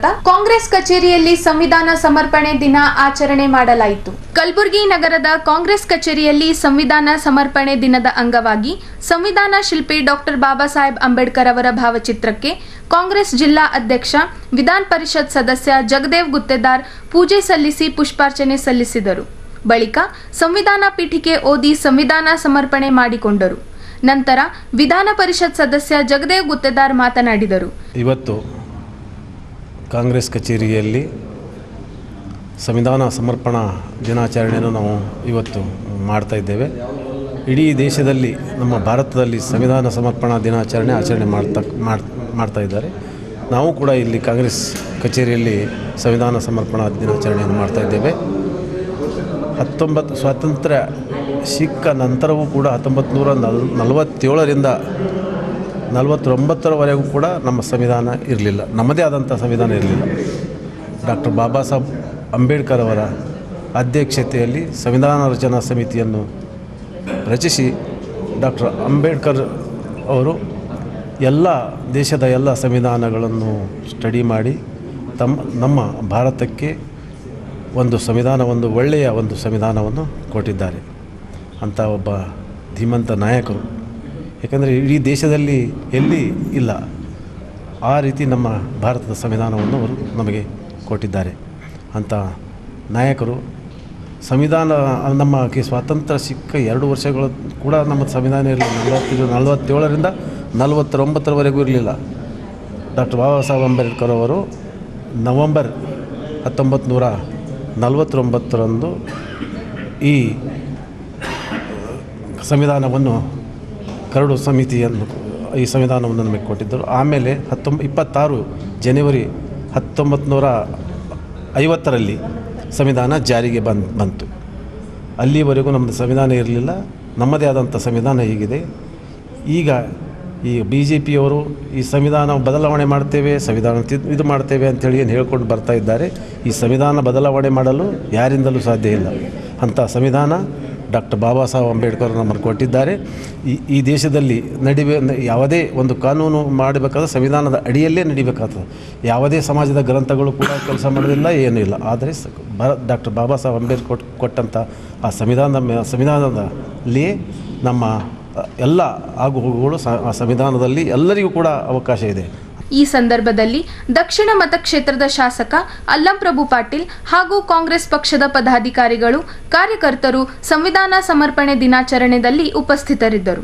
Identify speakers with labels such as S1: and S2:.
S1: ಕಾಂಗ್ರೆಸ್ ಕಚೇರಿಯಲ್ಲಿ ಸಂವಿಧಾನ ಸಮರ್ಪಣೆ ದಿನ ಆಚರಣೆ ಮಾಡಲಾಯಿತು. ಕಲಬುರಗಿ ನಗರದ ಕಾಂಗ್ರೆಸ್ ಕಚೇರಿಯಲ್ಲಿ ಸಂವಿಧಾನ ಸಮರ್ಪಣೆ ದಿನದ ಅಂಗವಾಗಿ ಸಂವಿಧಾನ ಶಿಲ್ಪಿ ಡಾಕ್ಟರ್ ಬಾಬಾ ಸಾಹೇಬ್ ಅಂಬೇಡ್ಕರ್ ಅವರ ಭಾವಚಿತ್ರಕ್ಕೆ ಕಾಂಗ್ರೆಸ್ ಜಿಲ್ಲಾ ಅಧ್ಯಕ್ಷ ವಿಧಾನ ಪರಿಷತ್ ಸದಸ್ಯ ಜಗದೇವ್ ಗುತ್ತೇದಾರ್ ಪೂಜೆ ಸಲ್ಲಿಸಿ ಪುಷ್ಪಾರ್ಚನೆ ಸಲ್ಲಿಸಿದರು. ಬಳಿಕ ಸಂವಿಧಾನ ಪೀಠಿಕೆ ಓದಿ ಸಂವಿಧಾನ ಸಮರ್ಪಣೆ ಮಾಡಿಕೊಂಡರು. ನಂತರ ವಿಧಾನ ಪರಿಷತ್ ಸದಸ್ಯ ಜಗದೇವ್ ಗುತ್ತೇದಾರ್ ಮಾತನಾಡಿದರು.
S2: ಇವತ್ತು ಕಾಂಗ್ರೆಸ್ ಕಚೇರಿಯಲ್ಲಿ ಸಂವಿಧಾನ ಸಮರ್ಪಣಾ ದಿನಾಚರಣೆಯನ್ನು ನಾವು ಇವತ್ತು ಮಾಡ್ತಾ ಇದ್ದೇವೆ. ಇಡೀ ದೇಶದಲ್ಲಿ ನಮ್ಮ ಭಾರತದಲ್ಲಿ ಸಂವಿಧಾನ ಸಮರ್ಪಣಾ ಆಚರಣೆ ಮಾಡ್ತಾ ಇದ್ದಾರೆ. ನಾವು ಕೂಡ ಇಲ್ಲಿ ಕಾಂಗ್ರೆಸ್ ಕಚೇರಿಯಲ್ಲಿ ಸಂವಿಧಾನ ಸಮರ್ಪಣಾ ದಿನಾಚರಣೆಯನ್ನು ಮಾಡ್ತಾ ಇದ್ದೇವೆ. 19 ಸ್ವಾತಂತ್ರ್ಯ ಸಿಕ್ಕ ನಂತರವೂ ಕೂಡ 1947ರಿಂದ 49ರವರೆಗೂ ಕೂಡ ನಮ್ಮ ಸಂವಿಧಾನ ಇರಲಿಲ್ಲ, ನಮ್ಮದೇ ಆದಂಥ ಸಂವಿಧಾನ ಇರಲಿಲ್ಲ. ಡಾಕ್ಟರ್ ಬಾಬಾ ಸಾಹೇಬ್ ಅಂಬೇಡ್ಕರ್ ಅವರ ಅಧ್ಯಕ್ಷತೆಯಲ್ಲಿ ಸಂವಿಧಾನ ರಚನಾ ಸಮಿತಿಯನ್ನು ರಚಿಸಿ ಡಾಕ್ಟರ್ ಅಂಬೇಡ್ಕರ್ ಅವರು ದೇಶದ ಎಲ್ಲ ಸಂವಿಧಾನಗಳನ್ನು ಸ್ಟಡಿ ಮಾಡಿ ನಮ್ಮ ಭಾರತಕ್ಕೆ ಒಂದು ಒಳ್ಳೆಯ ಸಂವಿಧಾನವನ್ನು ಕೊಟ್ಟಿದ್ದಾರೆ ಅಂತ ಒಬ್ಬ ಧೀಮಂತ ನಾಯಕರು. ಯಾಕಂದರೆ ಇಡೀ ದೇಶದಲ್ಲಿ ಎಲ್ಲಿ ಇಲ್ಲ ಆ ರೀತಿ ನಮ್ಮ ಭಾರತದ ಸಂವಿಧಾನವನ್ನು ಅವರು ನಮಗೆ ಕೊಟ್ಟಿದ್ದಾರೆ ಅಂತ ನಾಯಕರು. ಸಂವಿಧಾನ ನಮಗೆ ಸ್ವಾತಂತ್ರ್ಯ ಸಿಕ್ಕ 2 ವರ್ಷಗಳು ಕೂಡ ನಮ್ಮ ಸಂವಿಧಾನ ಇರಲಿಲ್ಲ. 47ರಿಂದ 49ರವರೆಗೂ ಇರಲಿಲ್ಲ. ಡಾಕ್ಟರ್ ಬಾಬಾ ಸಾಹೇಬ್ ಅಂಬೇಡ್ಕರ್ ಅವರು ನವೆಂಬರ್ 1949ರಂದು ಈ ಸಂವಿಧಾನವನ್ನು ಕರಡು ಸಮಿತಿಯನ್ನು ಈ ಸಂವಿಧಾನವನ್ನು ನಮಗೆ ಕೊಟ್ಟಿದ್ದರು. ಆಮೇಲೆ 26 ಜನವರಿ 1950ರಲ್ಲಿ ಸಂವಿಧಾನ ಜಾರಿಗೆ ಬಂತು. ಅಲ್ಲಿವರೆಗೂ ನಮ್ಮದು ಸಂವಿಧಾನ ಇರಲಿಲ್ಲ, ನಮ್ಮದೇ ಆದಂಥ ಸಂವಿಧಾನ ಹೀಗಿದೆ. ಈಗ ಈ BJPಯವರು ಈ ಸಂವಿಧಾನ ಬದಲಾವಣೆ ಮಾಡ್ತೇವೆ, ಸಂವಿಧಾನ ಇದು ಮಾಡ್ತೇವೆ ಅಂಥೇಳಿ ಏನು ಹೇಳ್ಕೊಂಡು ಬರ್ತಾ ಇದ್ದಾರೆ. ಈ ಸಂವಿಧಾನ ಬದಲಾವಣೆ ಮಾಡಲು ಯಾರಿಂದಲೂ ಸಾಧ್ಯ ಇಲ್ಲ. ಅಂಥ ಸಂವಿಧಾನ ಡಾಕ್ಟರ್ ಬಾಬಾ ಸಾಹೇಬ್ ಅಂಬೇಡ್ಕರ್ ನಮ್ಮನ್ನು ಕೊಟ್ಟಿದ್ದಾರೆ. ಈ ದೇಶದಲ್ಲಿ ಯಾವುದೇ ಒಂದು ಕಾನೂನು ಮಾಡಬೇಕಾದ್ರೆ ಸಂವಿಧಾನದ ಅಡಿಯಲ್ಲೇ ನಡಿಬೇಕಾಗ್ತದೆ. ಯಾವುದೇ ಸಮಾಜದ ಗ್ರಂಥಗಳು ಕೂಡ ಕೆಲಸ ಮಾಡೋದಿಲ್ಲ, ಏನೂ ಇಲ್ಲ. ಆದರೆ ಡಾಕ್ಟರ್ ಬಾಬಾ ಸಾಹೇಬ್ ಅಂಬೇಡ್ಕರ್ ಕೊಟ್ಟಂಥ ಆ ಸಂವಿಧಾನದಲ್ಲಿಯೇ ನಮ್ಮ ಎಲ್ಲ ಆಗುಹೋಗುಗಳು ಆ ಸಂವಿಧಾನದಲ್ಲಿ ಎಲ್ಲರಿಗೂ ಕೂಡ ಅವಕಾಶ ಇದೆ.
S1: ಈ ಸಂದರ್ಭದಲ್ಲಿ ದಕ್ಷಿಣ ಮತಕ್ಷೇತ್ರದ ಶಾಸಕ ಅಲ್ಲಂಪ್ರಭು ಪಾಟೀಲ್ ಹಾಗೂ ಕಾಂಗ್ರೆಸ್ ಪಕ್ಷದ ಪದಾಧಿಕಾರಿಗಳು, ಕಾರ್ಯಕರ್ತರು ಸಂವಿಧಾನ ಸಮರ್ಪಣೆ ದಿನಾಚರಣೆಯಲ್ಲಿ ಉಪಸ್ಥಿತರಿದ್ದರು.